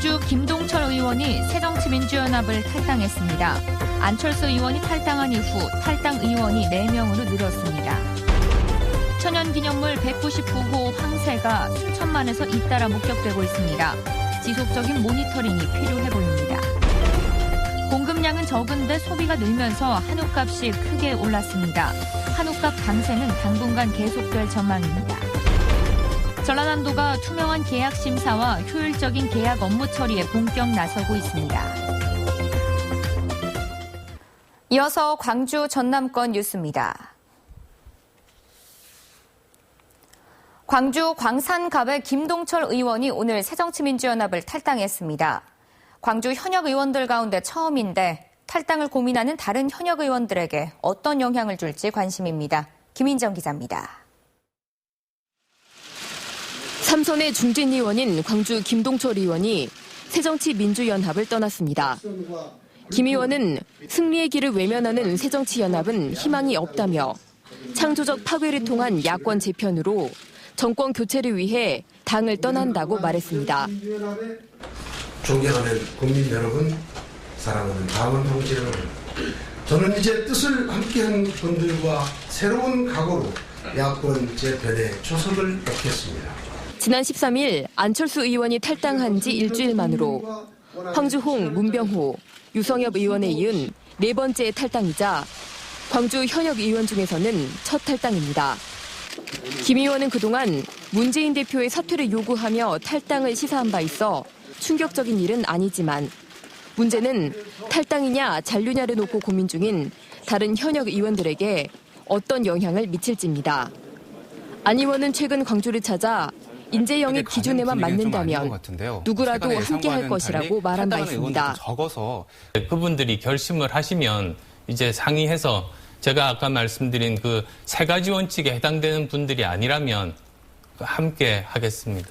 광주 김동철 의원이 새정치민주연합을 탈당했습니다. 안철수 의원이 탈당한 이후 탈당 의원이 4명으로 늘었습니다. 천연기념물 199호 황새가 순천만에서 잇따라 목격되고 있습니다. 지속적인 모니터링이 필요해 보입니다. 공급량은 적은데 소비가 늘면서 한우값이 크게 올랐습니다. 한우값 강세는 당분간 계속될 전망입니다. 전라남도가 투명한 계약 심사와 효율적인 계약 업무 처리에 본격 나서고 있습니다. 이어서 광주 전남권 뉴스입니다. 광주 광산갑의 김동철 의원이 오늘 새정치민주연합을 탈당했습니다. 광주 현역 의원들 가운데 처음인데 탈당을 고민하는 다른 현역 의원들에게 어떤 영향을 줄지 관심입니다. 김인정 기자입니다. 삼선의 중진 의원인 광주 김동철 의원이 새정치민주연합을 떠났습니다. 김 의원은 승리의 길을 외면하는 새정치연합은 희망이 없다며 창조적 파괴를 통한 야권 재편으로 정권 교체를 위해 당을 떠난다고 말했습니다. 존경하는 국민 여러분, 사랑하는 당원 동지 여러분, 저는 이제 뜻을 함께한 분들과 새로운 각오로 야권 재편에 초석을 놓겠습니다. 지난 13일 안철수 의원이 탈당한 지 일주일 만으로 황주홍, 문병호, 유성엽 의원에 이은 4번째 탈당이자 광주 현역 의원 중에서는 첫 탈당입니다. 김 의원은 그동안 문재인 대표의 사퇴를 요구하며 탈당을 시사한 바 있어 충격적인 일은 아니지만 문제는 탈당이냐 잔류냐를 놓고 고민 중인 다른 현역 의원들에게 어떤 영향을 미칠지입니다. 안 의원은 최근 광주를 찾아 인재 영입 기준에만 맞는다면 누구라도 함께할 것이라고 말한 바 있습니다. 적어서 그분들이 결심을 하시면 이제 상의해서 제가 아까 말씀드린 그 3가지 원칙에 해당되는 분들이 아니라면 함께 하겠습니다.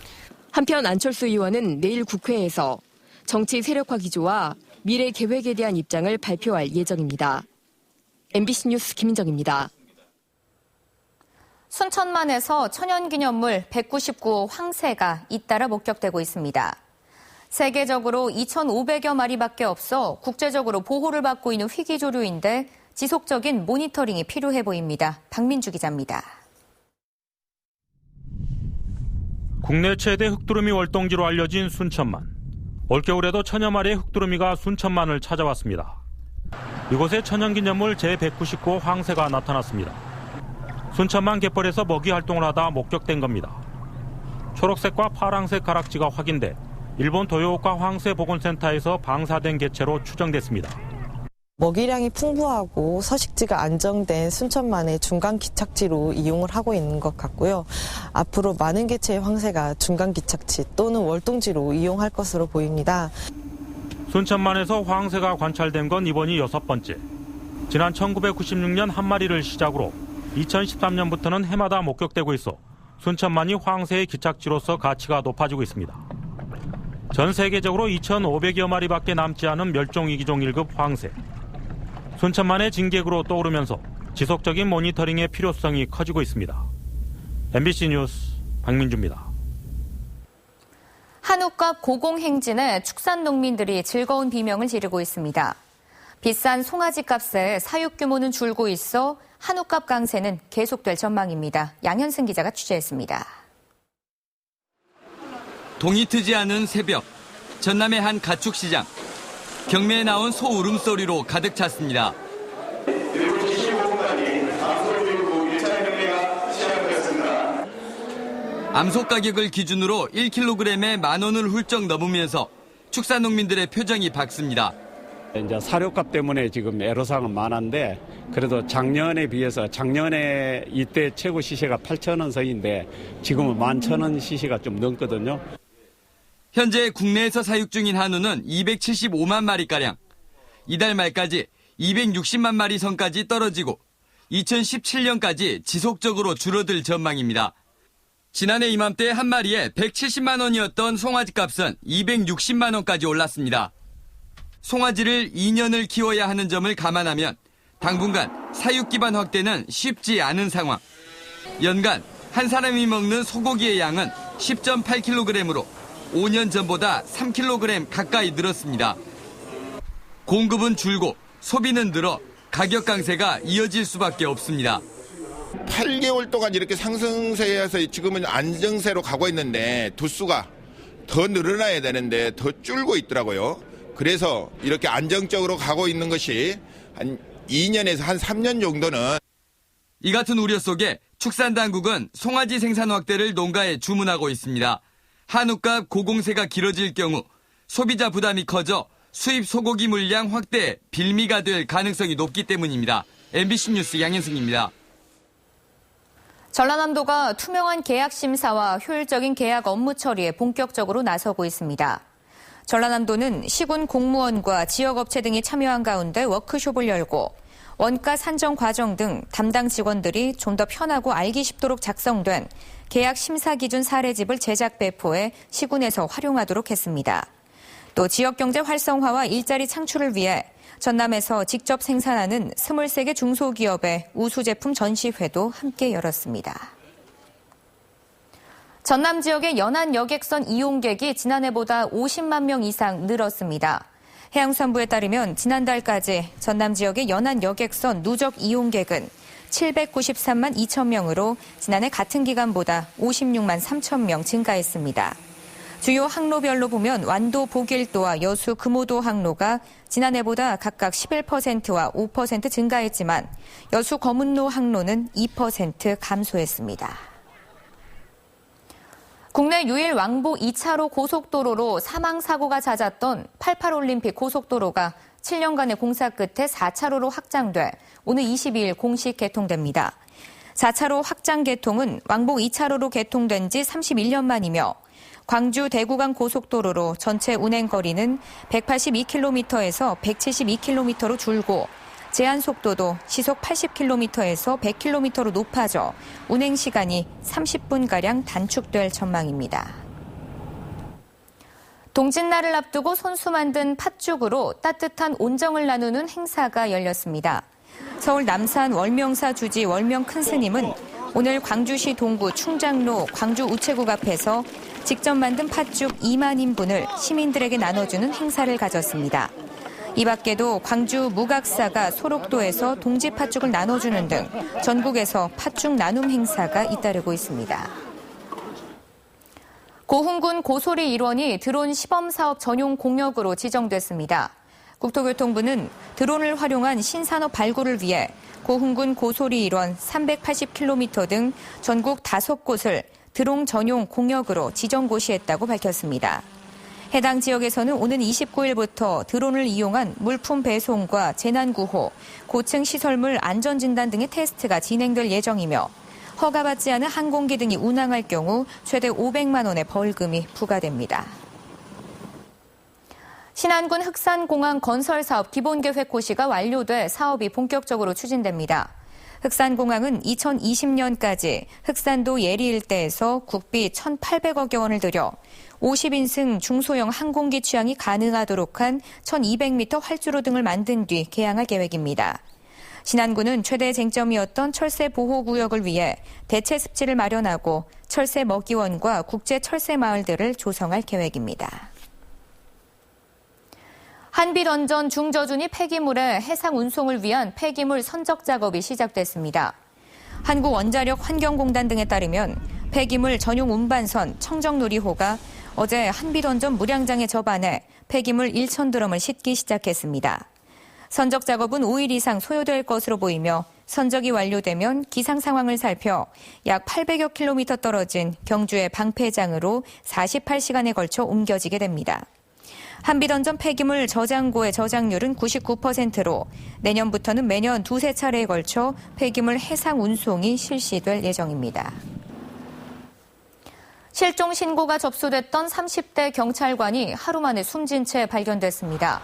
한편 안철수 의원은 내일 국회에서 정치 세력화 기조와 미래 계획에 대한 입장을 발표할 예정입니다. MBC 뉴스 김인정입니다. 순천만에서 천연기념물 199호 황새가 잇따라 목격되고 있습니다. 세계적으로 2,500여 마리밖에 없어 국제적으로 보호를 받고 있는 희귀조류인데 지속적인 모니터링이 필요해 보입니다. 박민주 기자입니다. 국내 최대 흑두루미 월동지로 알려진 순천만. 올겨울에도 천여 마리의 흑두루미가 순천만을 찾아왔습니다. 이곳에 천연기념물 제199호 황새가 나타났습니다. 순천만 갯벌에서 먹이 활동을 하다 목격된 겁니다. 초록색과 파랑색 가락지가 확인돼 일본 도요오카 황새보건센터에서 방사된 개체로 추정됐습니다. 먹이량이 풍부하고 서식지가 안정된 순천만의 중간 기착지로 이용을 하고 있는 것 같고요. 앞으로 많은 개체의 황새가 중간 기착지 또는 월동지로 이용할 것으로 보입니다. 순천만에서 황새가 관찰된 건 이번이 6번째. 지난 1996년 한 마리를 시작으로 2013년부터는 해마다 목격되고 있어 순천만이 황새의 기착지로서 가치가 높아지고 있습니다. 전 세계적으로 2,500여 마리밖에 남지 않은 멸종위기종 1급 황새. 순천만의 진객으로 떠오르면서 지속적인 모니터링의 필요성이 커지고 있습니다. MBC 뉴스 박민주입니다. 한우값 고공행진에 축산농민들이 즐거운 비명을 지르고 있습니다. 비싼 송아지 값에 사육 규모는 줄고 있어 한우값 강세는 계속될 전망입니다. 양현승 기자가 취재했습니다. 동이 트지 않은 새벽, 전남의 한 가축시장. 경매에 나온 소 울음소리로 가득 찼습니다. 암소 가격을 기준으로 1kg에 10,000원을 훌쩍 넘으면서 축산농민들의 표정이 밝습니다. 이제 사료값 때문에 지금 애로사항은 많은데 그래도 작년에 비해서 작년에 이때 최고 시세가 8,000원 선인데 지금은 11,000원 시세가 좀 넘거든요. 현재 국내에서 사육 중인 한우는 275만 마리가량. 이달 말까지 260만 마리 선까지 떨어지고 2017년까지 지속적으로 줄어들 전망입니다. 지난해 이맘때 한 마리에 170만 원이었던 송아지 값은 260만 원까지 올랐습니다. 송아지를 2년을 키워야 하는 점을 감안하면 당분간 사육 기반 확대는 쉽지 않은 상황. 연간 한 사람이 먹는 소고기의 양은 10.8kg으로 5년 전보다 3kg 가까이 늘었습니다. 공급은 줄고 소비는 늘어 가격 강세가 이어질 수밖에 없습니다. 8개월 동안 이렇게 상승세에서 지금은 안정세로 가고 있는데 두수가 더 늘어나야 되는데 더 줄고 있더라고요. 그래서 이렇게 안정적으로 가고 있는 것이 한 2년에서 한 3년 정도는. 이 같은 우려 속에 축산당국은 송아지 생산 확대를 농가에 주문하고 있습니다. 한우값 고공세가 길어질 경우 소비자 부담이 커져 수입 소고기 물량 확대에 빌미가 될 가능성이 높기 때문입니다. MBC 뉴스 양현승입니다. 전라남도가 투명한 계약 심사와 효율적인 계약 업무 처리에 본격적으로 나서고 있습니다. 전라남도는 시군 공무원과 지역업체 등이 참여한 가운데 워크숍을 열고 원가 산정 과정 등 담당 직원들이 좀 더 편하고 알기 쉽도록 작성된 계약 심사 기준 사례집을 제작 배포해 시군에서 활용하도록 했습니다. 또 지역경제 활성화와 일자리 창출을 위해 전남에서 직접 생산하는 23개 중소기업의 우수제품 전시회도 함께 열었습니다. 전남 지역의 연안 여객선 이용객이 지난해보다 50만 명 이상 늘었습니다. 해양수산부에 따르면 지난달까지 전남 지역의 연안 여객선 누적 이용객은 793만 2천 명으로 지난해 같은 기간보다 56만 3천 명 증가했습니다. 주요 항로별로 보면 완도 보길도와 여수 금오도 항로가 지난해보다 각각 11%와 5% 증가했지만 여수 거문로 항로는 2% 감소했습니다. 국내 유일 왕복 2차로 고속도로로 사망사고가 잦았던 88올림픽 고속도로가 7년간의 공사 끝에 4차로로 확장돼 오늘 22일 공식 개통됩니다. 4차로 확장 개통은 왕복 2차로로 개통된 지 31년 만이며 광주 대구간 고속도로로 전체 운행거리는 182km에서 172km로 줄고 제한 속도도 시속 80km에서 100km로 높아져 운행 시간이 30분가량 단축될 전망입니다. 동짓날을 앞두고 손수 만든 팥죽으로 따뜻한 온정을 나누는 행사가 열렸습니다. 서울 남산 월명사 주지 월명 큰스님은 오늘 광주시 동구 충장로 광주 우체국 앞에서 직접 만든 팥죽 2만 인분을 시민들에게 나눠주는 행사를 가졌습니다. 이 밖에도 광주 무각사가 소록도에서 동지 팥죽을 나눠주는 등 전국에서 팥죽 나눔 행사가 잇따르고 있습니다. 고흥군 고소리 일원이 드론 시범사업 전용 공역으로 지정됐습니다. 국토교통부는 드론을 활용한 신산업 발굴을 위해 고흥군 고소리 일원 380km 등 전국 5곳을 드론 전용 공역으로 지정 고시했다고 밝혔습니다. 해당 지역에서는 오는 29일부터 드론을 이용한 물품 배송과 재난구호, 고층 시설물 안전진단 등의 테스트가 진행될 예정이며 허가받지 않은 항공기 등이 운항할 경우 최대 500만 원의 벌금이 부과됩니다. 신안군 흑산공항 건설사업 기본계획 고시가 완료돼 사업이 본격적으로 추진됩니다. 흑산공항은 2020년까지 흑산도 예리 일대에서 국비 1,800억 원을 들여 50인승 중소형 항공기 취항이 가능하도록 한 1,200m 활주로 등을 만든 뒤 개항할 계획입니다. 신안군은 최대 쟁점이었던 철새 보호구역을 위해 대체 습지를 마련하고 철새 먹이원과 국제 철새 마을들을 조성할 계획입니다. 한빛원전 중저준위 폐기물의 해상 운송을 위한 폐기물 선적 작업이 시작됐습니다. 한국원자력환경공단 등에 따르면 폐기물 전용 운반선 청정누리호가 어제 한빛원전 물양장에 접안해 폐기물 1,000드럼을 싣기 시작했습니다. 선적 작업은 5일 이상 소요될 것으로 보이며 선적이 완료되면 기상 상황을 살펴 약 800여 킬로미터 떨어진 경주의 방패장으로 48시간에 걸쳐 옮겨지게 됩니다. 한빛원전 폐기물 저장고의 저장률은 99%로 내년부터는 매년 두세 차례에 걸쳐 폐기물 해상 운송이 실시될 예정입니다. 실종 신고가 접수됐던 30대 경찰관이 하루 만에 숨진 채 발견됐습니다.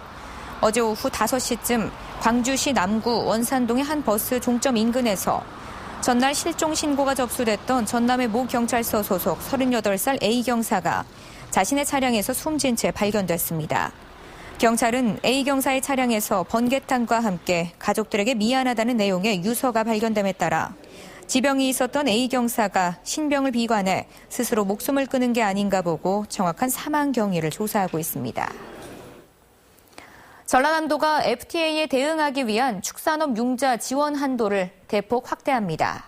어제 오후 5시쯤 광주시 남구 원산동의 한 버스 종점 인근에서 전날 실종 신고가 접수됐던 전남의 모 경찰서 소속 38살 A 경사가 자신의 차량에서 숨진 채 발견됐습니다. 경찰은 A 경사의 차량에서 번개탄과 함께 가족들에게 미안하다는 내용의 유서가 발견됨에 따라 지병이 있었던 A 경사가 신병을 비관해 스스로 목숨을 끊은 게 아닌가 보고 정확한 사망 경위를 조사하고 있습니다. 전라남도가 FTA에 대응하기 위한 축산업 융자 지원 한도를 대폭 확대합니다.